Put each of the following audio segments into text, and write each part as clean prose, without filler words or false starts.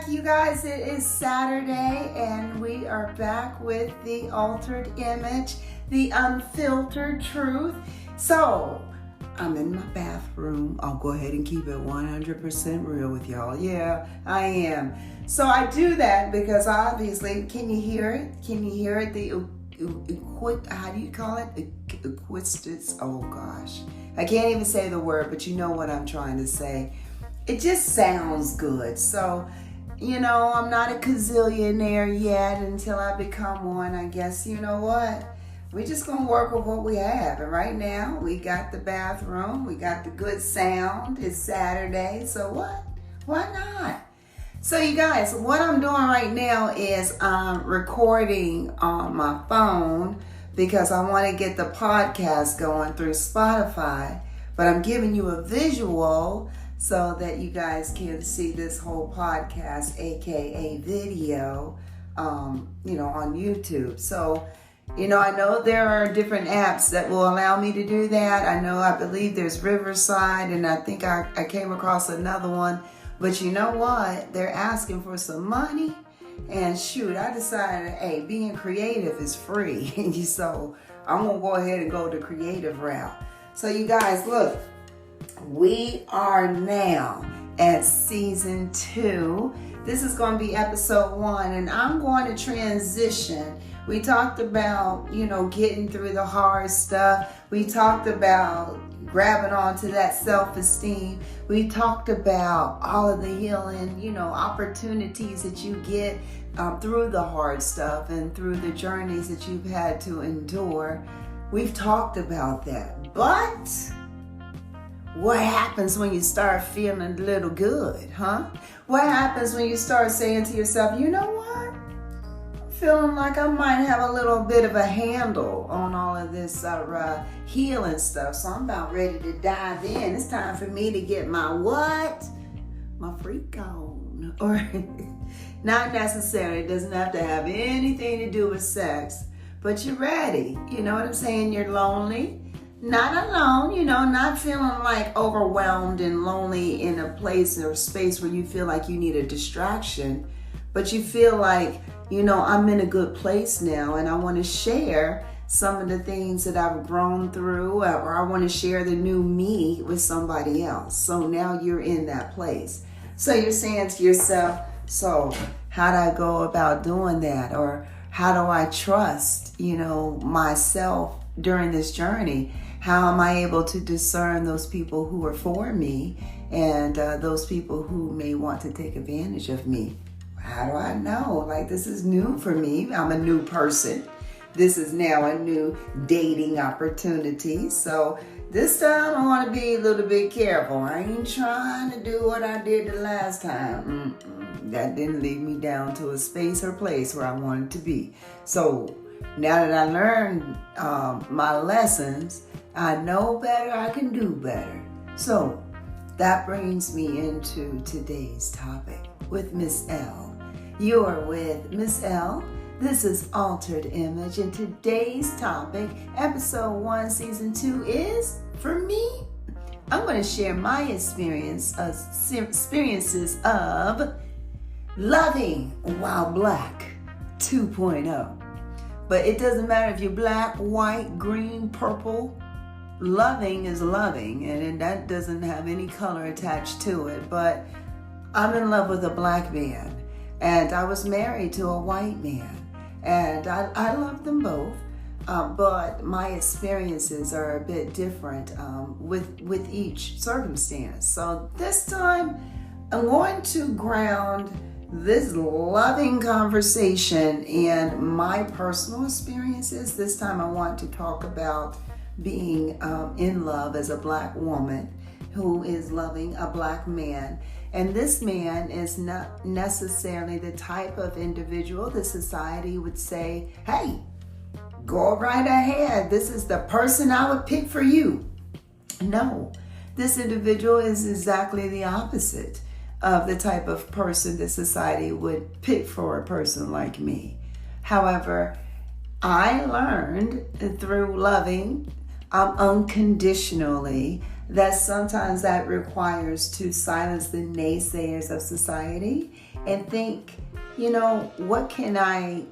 back, you guys. It is Saturday, and we are back with the altered image, the unfiltered truth. So, I'm in my bathroom. I'll go ahead and keep it 100% real with y'all. Yeah, I am. So I do that because obviously, can you hear it? Can you hear it? How do you call it? Acoustics. Oh gosh, I can't even say the word, but you know what I'm trying to say. It just sounds good. So, I'm not a gazillionaire yet until I become one. I guess, you know what? We're just going to work with what we have. And right now, we got the bathroom. We got the good sound. It's Saturday. So what? Why not? So you guys, what I'm doing right now is recording on my phone because I want to get the podcast going through Spotify. But I'm giving you a visual so that you guys can see this whole podcast, aka video, on YouTube. So, I know there are different apps that will allow me to do that. I believe there's Riverside, and I think I came across another one. But you know what? They're asking for some money. And shoot, I decided, hey, being creative is free. So I'm going to go ahead and go the creative route. So you guys, look. We are now at season 2. This is going to be episode 1, and I'm going to transition. We talked about, getting through the hard stuff. We talked about grabbing onto that self-esteem. We talked about all of the healing, opportunities that you get through the hard stuff and through the journeys that you've had to endure. We've talked about that, but what happens when you start feeling a little good, huh? What happens when you start saying to yourself, you know what? I'm feeling like I might have a little bit of a handle on all of this healing stuff. So I'm about ready to dive in. It's time for me to get my what? My freak on. Or not necessarily. It doesn't have to have anything to do with sex. But you're ready. You know what I'm saying? You're lonely. Not alone, not feeling like overwhelmed and lonely in a place or space where you feel like you need a distraction, but you feel like, I'm in a good place now and I want to share some of the things that I've grown through, or I want to share the new me with somebody else. So now you're in that place. So you're saying to yourself, so how do I go about doing that? Or how do I trust, myself during this journey? How am I able to discern those people who are for me and those people who may want to take advantage of me? How do I know? Like, this is new for me. I'm a new person. This is now a new dating opportunity. So this time I want to be a little bit careful. I ain't trying to do what I did the last time. That didn't lead me down to a space or place where I wanted to be. So now that I learned my lessons, I know better, I can do better. So that brings me into today's topic with Miss L. You're with Miss L. This is Altered Image, and today's topic, episode 1, season 2, is, for me, I'm going to share my experiences of loving while black 2.0. But it doesn't matter if you're black, white, green, purple. Loving is loving, and that doesn't have any color attached to it. But I'm in love with a black man, and I was married to a white man, and I love them both. But my experiences are a bit different with each circumstance. So this time, I'm going to ground this loving conversation in my personal experiences. This time, I want to talk about being in love as a black woman who is loving a black man. And this man is not necessarily the type of individual that society would say, hey, go right ahead. This is the person I would pick for you. No, this individual is exactly the opposite of the type of person that society would pick for a person like me. However, I learned through loving unconditionally that sometimes that requires to silence the naysayers of society and think, what can I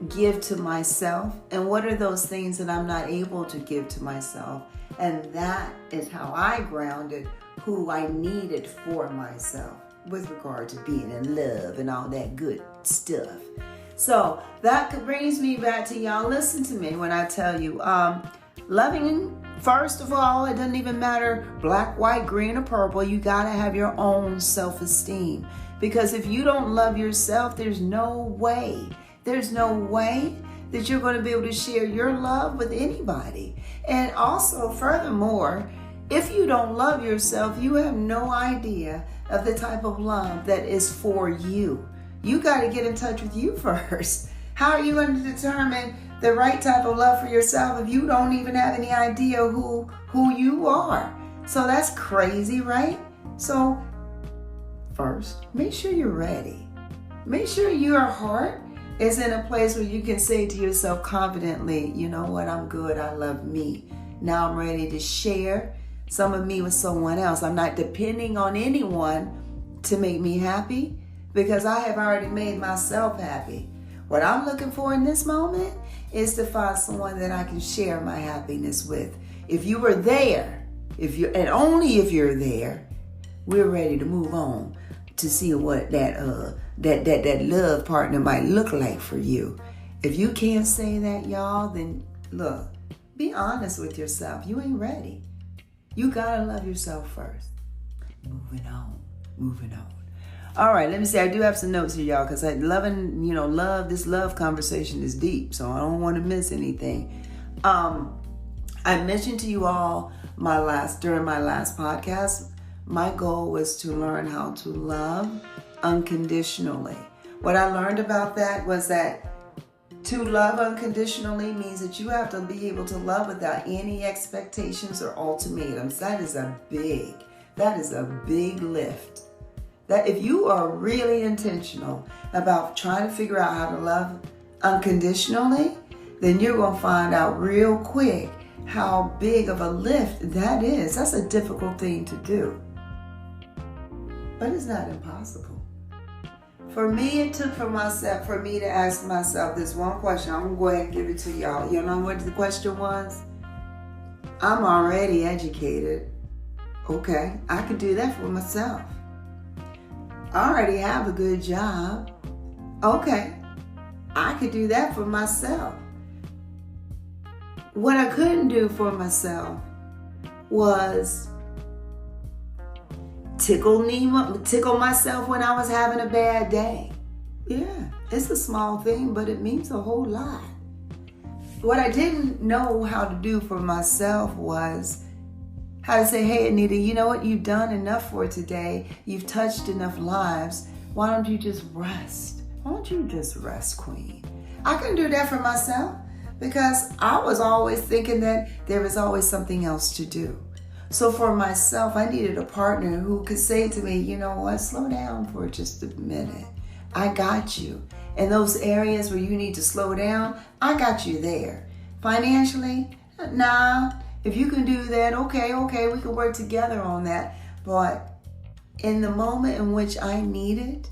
give to myself? And what are those things that I'm not able to give to myself? And that is how I grounded who I needed for myself with regard to being in love and all that good stuff. So that brings me back to y'all. Listen to me when I tell you, loving, first of all, it doesn't even matter black, white, green, or purple. You got to have your own self-esteem. Because if you don't love yourself, there's no way that you're going to be able to share your love with anybody. And also, furthermore, if you don't love yourself, you have no idea of the type of love that is for you. You got to get in touch with you first. How are you going to determine the right type of love for yourself if you don't even have any idea who you are? So that's crazy, right? So first, make sure you're ready. Make sure your heart is in a place where you can say to yourself confidently, you know what, I'm good, I love me. Now I'm ready to share some of me with someone else. I'm not depending on anyone to make me happy because I have already made myself happy. What I'm looking for in this moment is to find someone that I can share my happiness with. If you were there, and only if you're there, we're ready to move on to see what that love partner might look like for you. If you can't say that, y'all, then look, be honest with yourself. You ain't ready. You gotta love yourself first. Moving on. All right, let me say, I do have some notes here, y'all, because this love conversation is deep, so I don't want to miss anything. I mentioned to you all during my last podcast, my goal was to learn how to love unconditionally. What I learned about that was that to love unconditionally means that you have to be able to love without any expectations or ultimatums. That is a big lift. That if you are really intentional about trying to figure out how to love unconditionally, then you're going to find out real quick how big of a lift that is. That's a difficult thing to do. But it's not impossible. For me, it took for me to ask myself this one question. I'm going to go ahead and give it to y'all. You know what the question was? I'm already educated. Okay, I could do that for myself. I already have a good job. Okay, I could do that for myself. What I couldn't do for myself was tickle myself when I was having a bad day. Yeah, it's a small thing, but it means a whole lot. What I didn't know how to do for myself was how to say, hey, Anita, you know what? You've done enough for today. You've touched enough lives. Why don't you just rest? Why don't you just rest, Queen? I couldn't do that for myself because I was always thinking that there was always something else to do. So for myself, I needed a partner who could say to me, you know what, slow down for just a minute. I got you. In those areas where you need to slow down, I got you there. Financially, nah. If you can do that, okay, we can work together on that. But in the moment in which I needed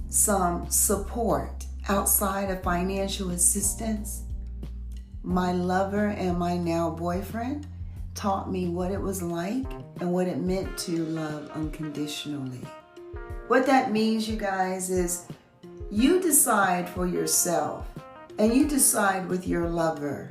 some support outside of financial assistance, my lover and my now boyfriend taught me what it was like and what it meant to love unconditionally. What that means, you guys, is you decide for yourself and you decide with your lover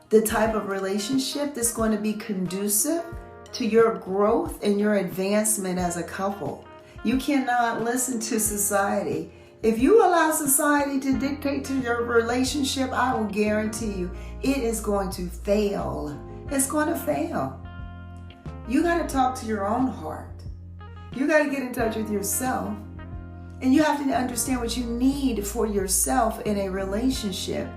the type of relationship that's going to be conducive to your growth and your advancement as a couple. You cannot listen to society. If you allow society to dictate to your relationship, I will guarantee you it is going to fail. It's going to fail. You got to talk to your own heart. You got to get in touch with yourself. And you have to understand what you need for yourself in a relationship.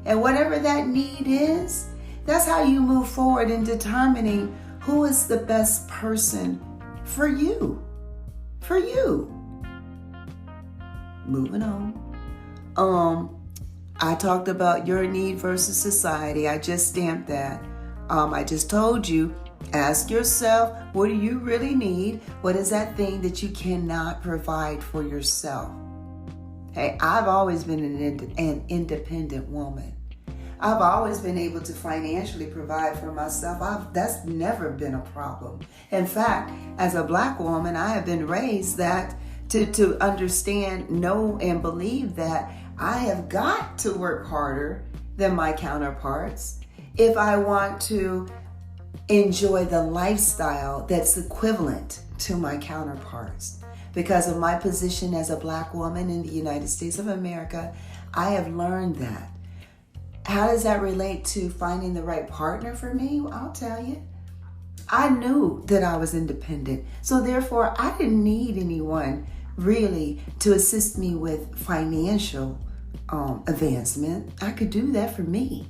And whatever that need is, that's how you move forward in determining who is the best person for you. For you. Moving on. I talked about your need versus society. I just stamped that. I just told you, ask yourself, what do you really need? What is that thing that you cannot provide for yourself? Hey, I've always been an independent woman. I've always been able to financially provide for myself. That's never been a problem. In fact, as a Black woman, I have been raised that to understand, know, and believe that I have got to work harder than my counterparts if I want to enjoy the lifestyle that's equivalent to my counterparts. Because of my position as a Black woman in the United States of America, I have learned that. How does that relate to finding the right partner for me? Well, I'll tell you. I knew that I was independent, so therefore I didn't need anyone really to assist me with financial advancement. I could do that for me.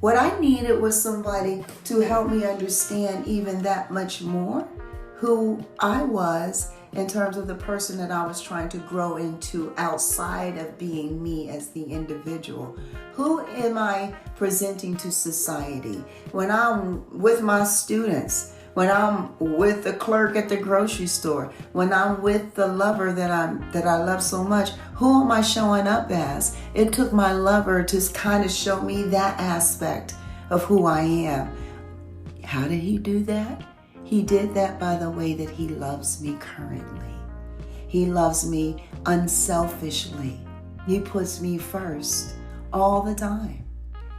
What I needed was somebody to help me understand even that much more who I was in terms of the person that I was trying to grow into outside of being me as the individual. Who am I presenting to society? When I'm with my students, when I'm with the clerk at the grocery store, when I'm with the lover that I love so much, who am I showing up as? It took my lover to kind of show me that aspect of who I am. How did he do that? He did that by the way that he loves me currently. He loves me unselfishly. He puts me first all the time.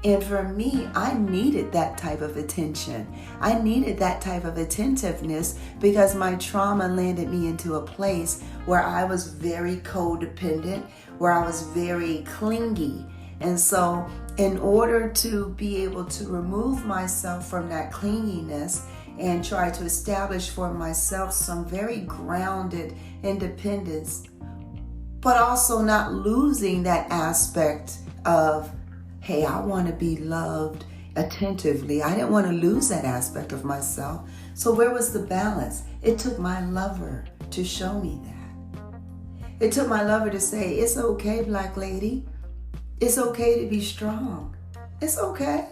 And for me, I needed that type of attention. I needed that type of attentiveness because my trauma landed me into a place where I was very codependent, where I was very clingy. And so in order to be able to remove myself from that clinginess and try to establish for myself some very grounded independence, but also not losing that aspect of, hey, I want to be loved attentively. I didn't want to lose that aspect of myself. So where was the balance? It took my lover to show me that. It took my lover to say, it's okay, Black lady. It's okay to be strong. It's okay.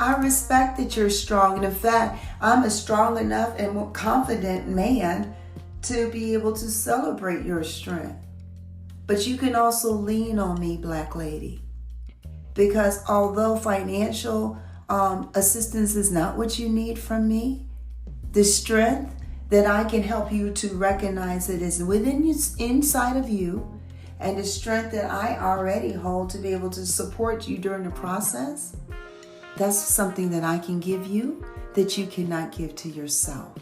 I respect that you're strong. And in fact, I'm a strong enough and more confident man to be able to celebrate your strength. But you can also lean on me, Black lady. Because although financial assistance is not what you need from me, the strength that I can help you to recognize it is within you, inside of you, and the strength that I already hold to be able to support you during the process, that's something that I can give you that you cannot give to yourself.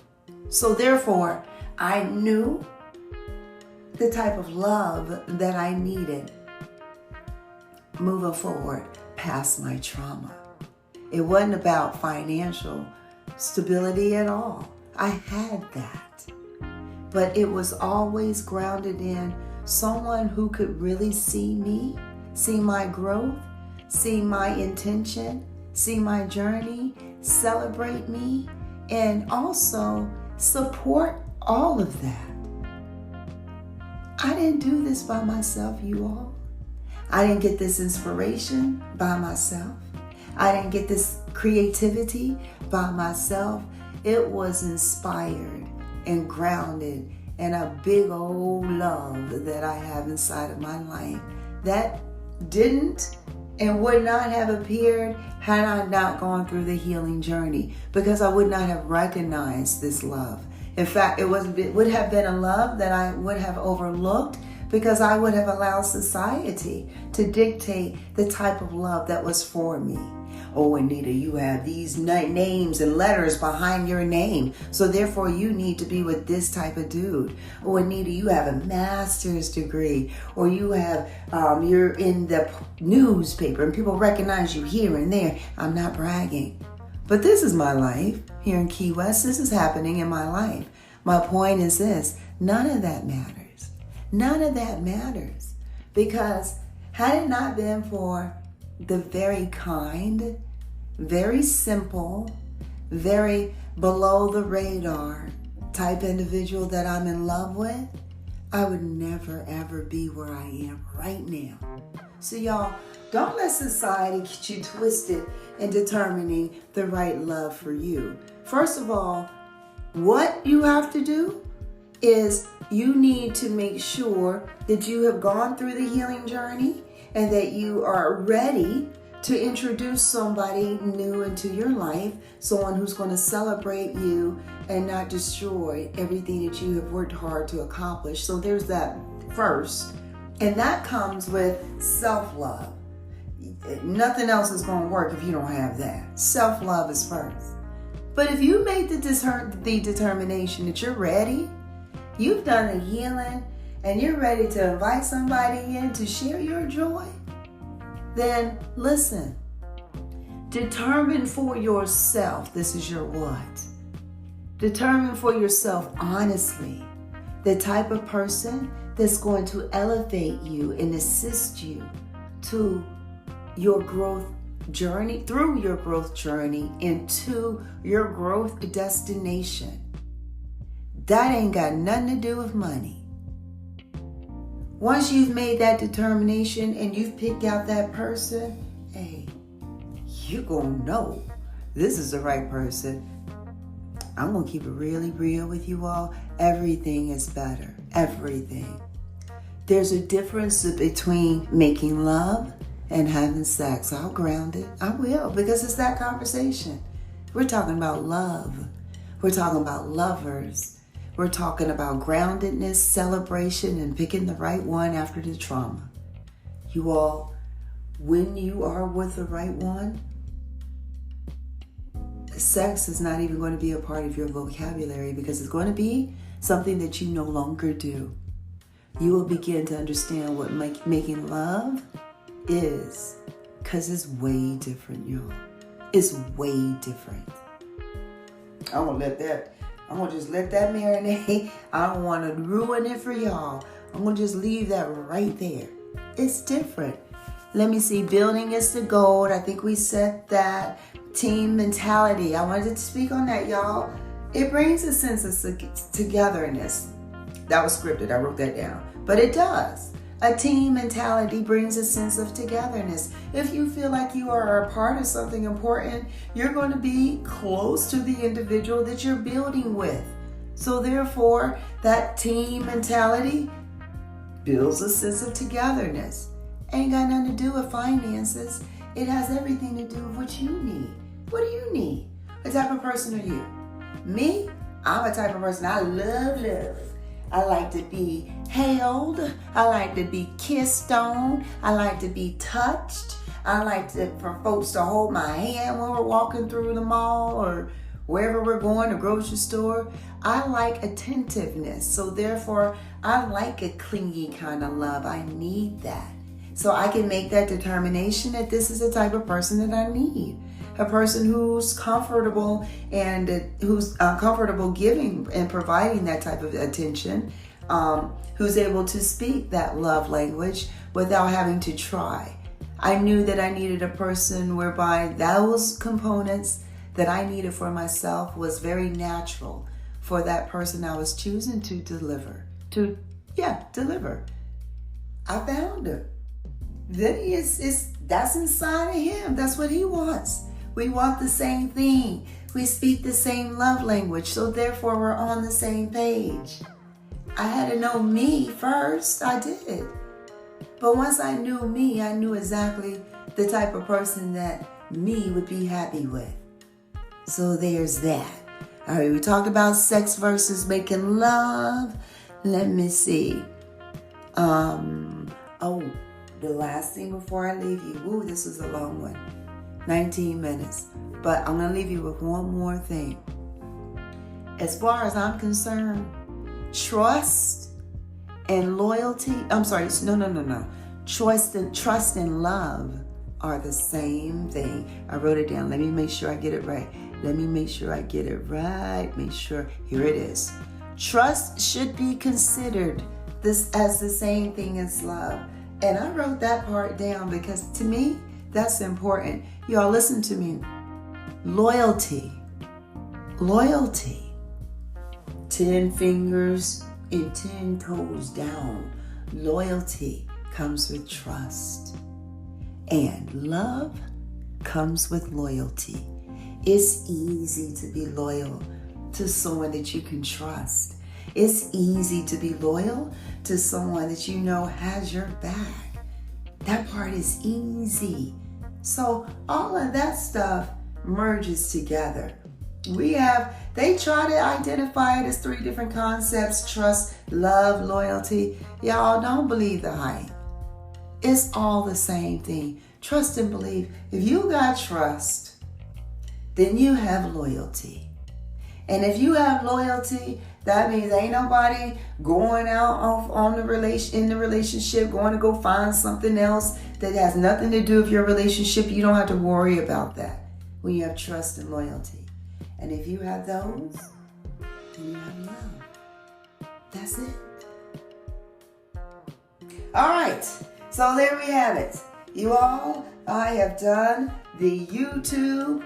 So therefore, I knew the type of love that I needed moving forward past my trauma. It wasn't about financial stability at all. I had that. But it was always grounded in someone who could really see me, see my growth, see my intention, see my journey, celebrate me, and also support all of that. I didn't do this by myself, you all. I didn't get this inspiration by myself. I didn't get this creativity by myself. It was inspired and grounded in a big old love that I have inside of my life that didn't and would not have appeared had I not gone through the healing journey, because I would not have recognized this love. In fact, it would have been a love that I would have overlooked because I would have allowed society to dictate the type of love that was for me. Oh, Anita, you have these names and letters behind your name, so therefore you need to be with this type of dude. Oh, Anita, you have a master's degree, or you have, you're in the newspaper and people recognize you here and there. I'm not bragging, but this is my life here in Key West. This is happening in my life. My point is this: none of that matters. None of that matters, because had it not been for the very kind, very simple, very below the radar type individual that I'm in love with, I would never ever be where I am right now. So y'all, don't let society get you twisted in determining the right love for you. First of all, what you have to do is you need to make sure that you have gone through the healing journey and that you are ready to introduce somebody new into your life, someone who's going to celebrate you and not destroy everything that you have worked hard to accomplish. So there's that first. And that comes with self-love. Nothing else is going to work if you don't have that. Self-love is first. But if you made the determination that you're ready, you've done the healing, and you're ready to invite somebody in to share your joy, then listen. Determine for yourself, this is your what? Determine for yourself honestly the type of person that's going to elevate you and assist you to your growth journey, through your growth journey into your growth destination. That ain't got nothing to do with money. Once you've made that determination and you've picked out that person, hey, you're gonna know this is the right person. I'm gonna keep it really real with you all. Everything is better. Everything. There's a difference between making love and having sex. I'll ground it. I will, because it's that conversation. We're talking about love. We're talking about lovers. We're talking about groundedness, celebration, and picking the right one after the trauma. You all, when you are with the right one, sex is not even going to be a part of your vocabulary, because it's going to be something that you no longer do. You will begin to understand what making love is, because it's way different, y'all. It's way different. I'm gonna just let that marinate. I don't want to ruin it for y'all. I'm gonna just leave that right there. It's different. Let me see. Building is the gold. I think we said that. Team mentality. I wanted to speak on that, y'all. It brings a sense of togetherness. That was scripted. I wrote that down. But it does. A team mentality brings a sense of togetherness. If you feel like you are a part of something important, you're going to be close to the individual that you're building with. So therefore, that team mentality builds a sense of togetherness. Ain't got nothing to do with finances. It has everything to do with what you need. What do you need? What type of person are you? Me? I'm a type of person. I love. I like to be held. I like to be kissed on. I like to be touched. I like for folks to hold my hand when we're walking through the mall or wherever we're going, the grocery store. I like attentiveness. So therefore, I like a clingy kind of love. I need that. So I can make that determination that this is the type of person that I need. A person who's comfortable and who's comfortable giving and providing that type of attention, who's able to speak that love language without having to try. I knew that I needed a person whereby those components that I needed for myself was very natural for that person I was choosing to deliver. Deliver. I found her. Then that's inside of him. That's what he wants. We want the same thing. We speak the same love language. So therefore, we're on the same page. I had to know me first. I did. But once I knew me, I knew exactly the type of person that me would be happy with. So there's that. All right, we talked about sex versus making love. Let me see. The last thing before I leave you. Ooh, this is a long one. 19 minutes. But I'm going to leave you with one more thing. As far as I'm concerned, trust and loyalty. I'm sorry. No. Trust and love are the same thing. I wrote it down. Let me make sure I get it right. Here it is. Trust should be considered this as the same thing as love. And I wrote that part down because to me, that's important. Y'all listen to me. Loyalty. 10 fingers and 10 toes down. Loyalty comes with trust. And love comes with loyalty. It's easy to be loyal to someone that you can trust. It's easy to be loyal to someone that you know has your back. That part is easy. So all of that stuff merges together. They try to identify it as 3 different concepts: trust, love, loyalty. Y'all don't believe the hype. It's all the same thing. Trust and believe. If you got trust, then you have loyalty. And if you have loyalty, that means ain't nobody going out in the relationship, going to go find something else that has nothing to do with your relationship. You don't have to worry about that when you have trust and loyalty. And if you have those, then you have love. That's it. All right. So there we have it. You all, I have done the YouTube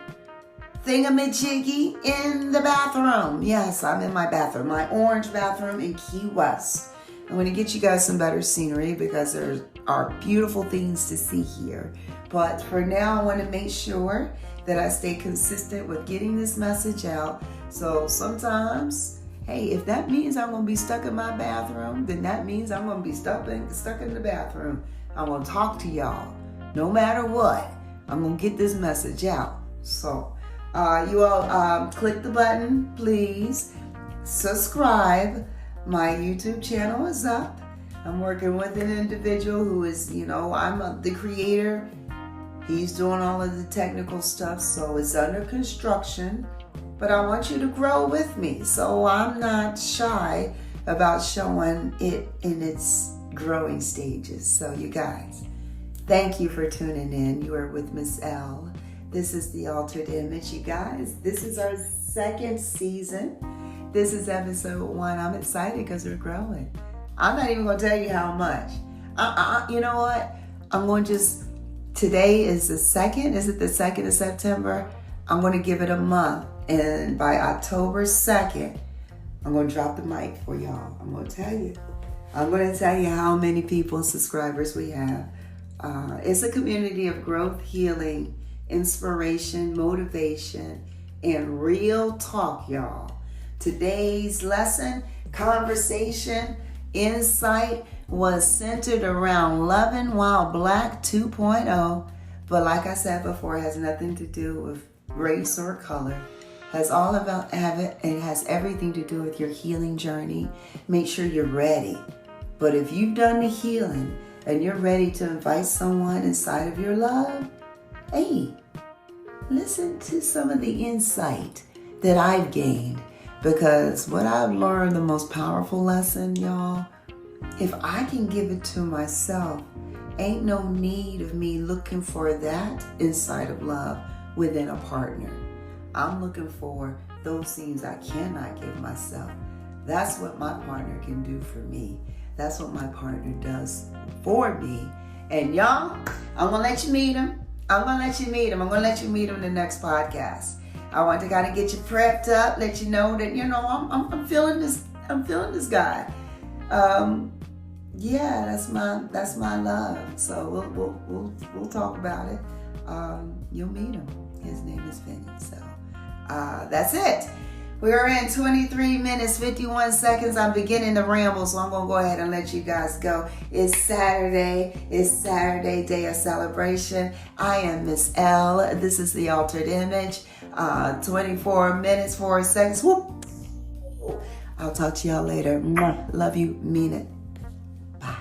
thingamajiggy in the bathroom. Yes, I'm in my bathroom, my orange bathroom in Key West. I'm going to get you guys some better scenery because there are beautiful things to see here. But for now, I want to make sure that I stay consistent with getting this message out. So sometimes, hey, if that means I'm going to be stuck in my bathroom, then that means I'm going to be stuck in the bathroom. I'm going to talk to y'all. No matter what, I'm going to get this message out. So you all click the button, please. Subscribe. My YouTube channel is up. I'm working with an individual who is, I'm the creator. He's doing all of the technical stuff, so it's under construction. But I want you to grow with me, so I'm not shy about showing it in its growing stages. So you guys, thank you for tuning in. You are with Miss L. This is The Altered Image, you guys. This is our 2nd season. This is episode 1. I'm excited because we're growing. I'm not even going to tell you how much. You know what? Today is the 2nd. Is it the 2nd of September? I'm going to give it a month. And by October 2nd, I'm going to drop the mic for y'all. I'm going to tell you how many people and subscribers we have. It's a community of growth, healing, inspiration, motivation, and real talk, y'all. Today's lesson, conversation, insight was centered around Loving While Black 2.0. But like I said before, it has nothing to do with race or color. It has everything to do with your healing journey. Make sure you're ready. But if you've done the healing and you're ready to invite someone inside of your love, hey, listen to some of the insight that I've gained. Because what I've learned, the most powerful lesson, y'all, if I can give it to myself, ain't no need of me looking for that inside of love within a partner. I'm looking for those things I cannot give myself. That's what my partner can do for me. That's what my partner does for me. And y'all, I'm going to let you meet him. I'm going to let you meet him in the next podcast. I want to kind of get you prepped up, let you know that, I'm feeling this. I'm feeling this guy. Yeah, that's my love. So we'll talk about it. You'll meet him. His name is Vinny. So that's it. We are in 23 minutes, 51 seconds. I'm beginning to ramble, so I'm going to go ahead and let you guys go. It's Saturday. It's Saturday, day of celebration. I am Miss L. This is The Altered Image. 24 minutes, 4 seconds. Whoop. I'll talk to y'all later. Love you. Mean it. Bye.